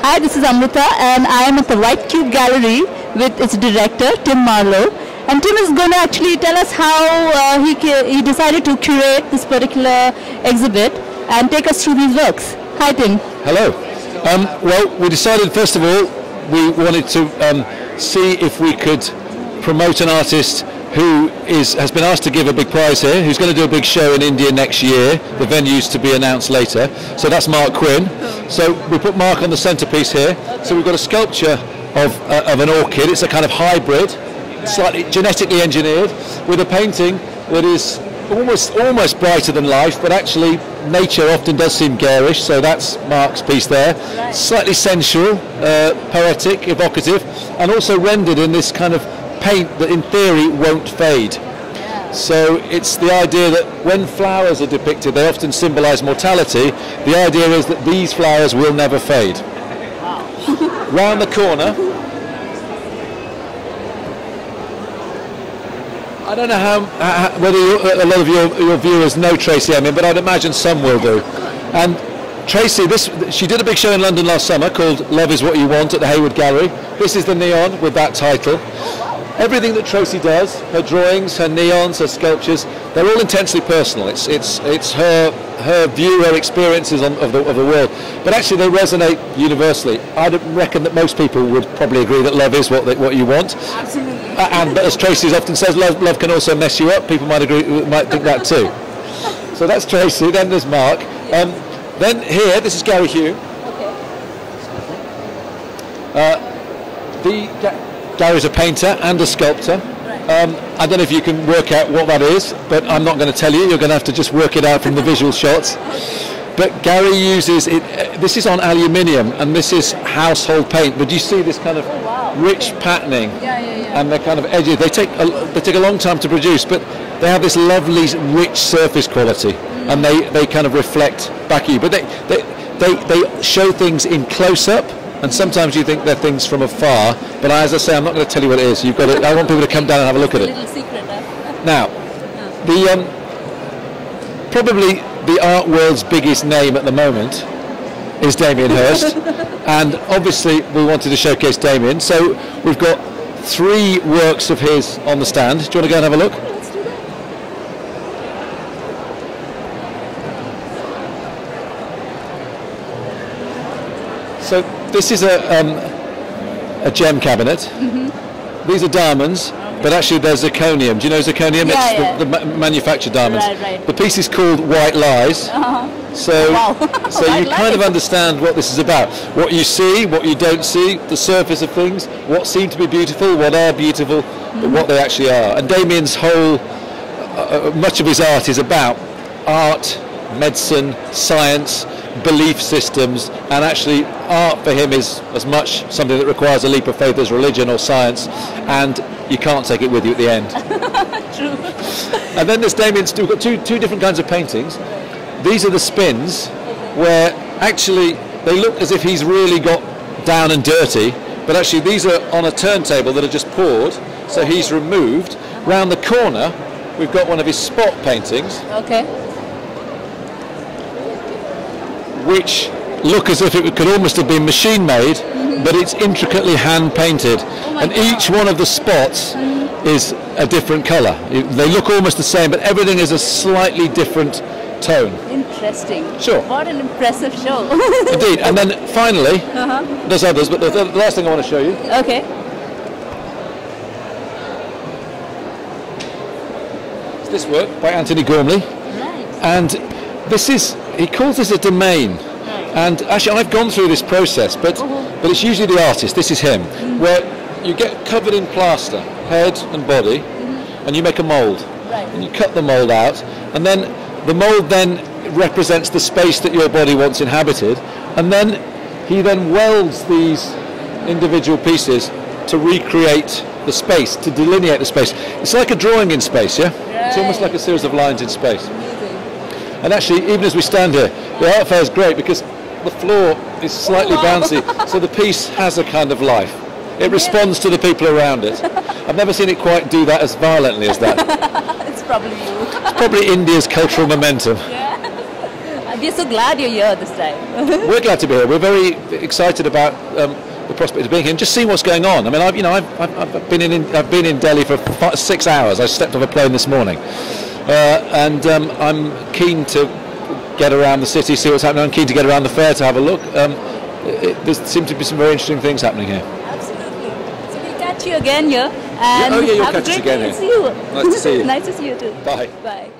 Hi, this is Amrita and I am at the White Cube Gallery with its director, Tim Marlow. And Tim is going to actually tell us how he decided to curate this particular exhibit and take us through these works. Hi, Tim. Hello. Well, we decided, first of all, we wanted to see if we could promote an artist who has been asked to give a big prize here, who's going to do a big show in India next year. The venue's to be announced later. So that's Mark Quinn. So we put Mark on the centrepiece here. So we've got a sculpture of an orchid. It's a kind of hybrid, slightly genetically engineered, with a painting that is almost brighter than life, but actually nature often does seem garish. So that's Mark's piece there. Slightly sensual, poetic, evocative, and also rendered in this kind of paint that in theory won't fade. So it's the idea that when flowers are depicted, they often symbolise mortality. The idea is that these flowers will never fade. Round the corner, I don't know whether a lot of your viewers know Tracy Emin, but I'd imagine some will do. And Tracy, she did a big show in London last summer called Love Is What You Want at the Hayward Gallery. This is the neon with that title. Everything that Tracy does, her drawings, her neons, her sculptures, they're all intensely personal. It's her view, her experiences of the world. But actually they resonate universally. I'd reckon that most people would probably agree that love is what you want. Absolutely. And as Tracy often says, love can also mess you up. People might think that too. So that's Tracy, then there's Mark. Then here, this is Gary Hugh. Gary's a painter and a sculptor. I don't know if you can work out what that is, but I'm not going to tell you. You're going to have to just work it out from the visual shots. But Gary uses it. This is on aluminium, and this is household paint. But you see this kind of rich patterning, and they're kind of edges. They take a long time to produce, but they have this lovely, rich surface quality, and they kind of reflect back at you. But they show things in close up. And sometimes you think they're things from afar, but as I say, I'm not going to tell you what it is. I want people to come down and have a look at it. Little secret, Now, probably the art world's biggest name at the moment is Damien Hirst, and obviously we wanted to showcase Damien. So we've got 3 works of his on the stand. Do you want to go and have a look? Let's do that. So this is a gem cabinet. These are diamonds, but actually they're zirconium. Do you know zirconium? It's the manufactured diamonds. Right. The piece is called White Lies. So, so you kind of understand what this is about. What you see, what you don't see, the surface of things, what seem to be beautiful, what are beautiful, but what they actually are. And Damien's whole, much of his art is about art, medicine, science, belief systems, and actually art for him is as much something that requires a leap of faith as religion or science, and you can't take it with you at the end. True. And then there's Damien's, we've got two different kinds of paintings. These are the spins, where actually they look as if he's really got down and dirty, but actually these are on a turntable that are just poured, so he's removed. Round the corner we've got one of his spot paintings, which look as if it could almost have been machine made, but it's intricately hand painted, and each one of the spots is a different colour. They look almost the same, but everything is a slightly different tone. Interesting. Sure. What an impressive show. Indeed. And then finally, there's others, but the last thing I want to show you. Okay. Is this work by Anthony Gormley. Right. And he calls this a domain. And actually I've gone through this process, but it's usually the artist, this is him, where you get covered in plaster, head and body, and you make a mould. And you cut the mould out, and then the mould then represents the space that your body wants inhabited, and then he then welds these individual pieces to recreate the space, to delineate the space. It's like a drawing in space, yeah? It's almost like a series of lines in space. And actually, even as we stand here, the art fair is great because the floor is slightly bouncy, so the piece has a kind of life. It responds to the people around it. I've never seen it quite do that as violently as that. It's probably you. It's probably India's cultural momentum. Yeah. we're so glad you're here this time. We're glad to be here. We're very excited about the prospect of being here and just seeing what's going on. I mean, I've been in Delhi for 6 hours. I stepped off a plane this morning, and I'm keen to get around the city, see what's happening. I'm keen to get around the fair to have a look. There seem to be some very interesting things happening here. Absolutely. So we'll catch you again here. And you'll have catch a us great again day. here. See you. Nice to see you. Nice to see you too. Bye. Bye.